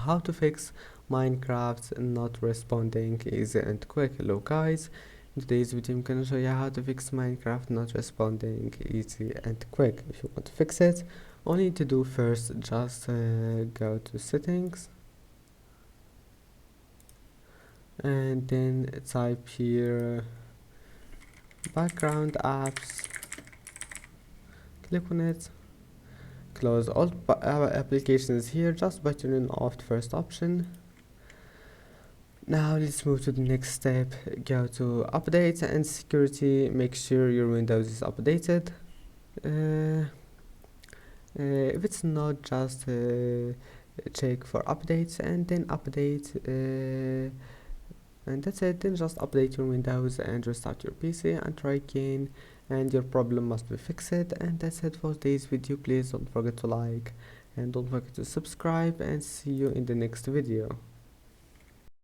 How to fix Minecraft not responding easy and quick. Hello guys, in today's video I'm gonna show you how to fix Minecraft not responding easy and quick. If you want to fix it, all you need to do first, just go to settings and then type here background apps, click on it, close all applications here just by turning off the first option. Now let's move to the next step. Go to update and security, make sure your Windows is updated. If it's not, just check for updates and then update, and that's it. Then just update your Windows and restart your PC and try again, and your problem must be fixed. And that's it for today's video. Please don't forget to like and don't forget to subscribe, and see you in the next video.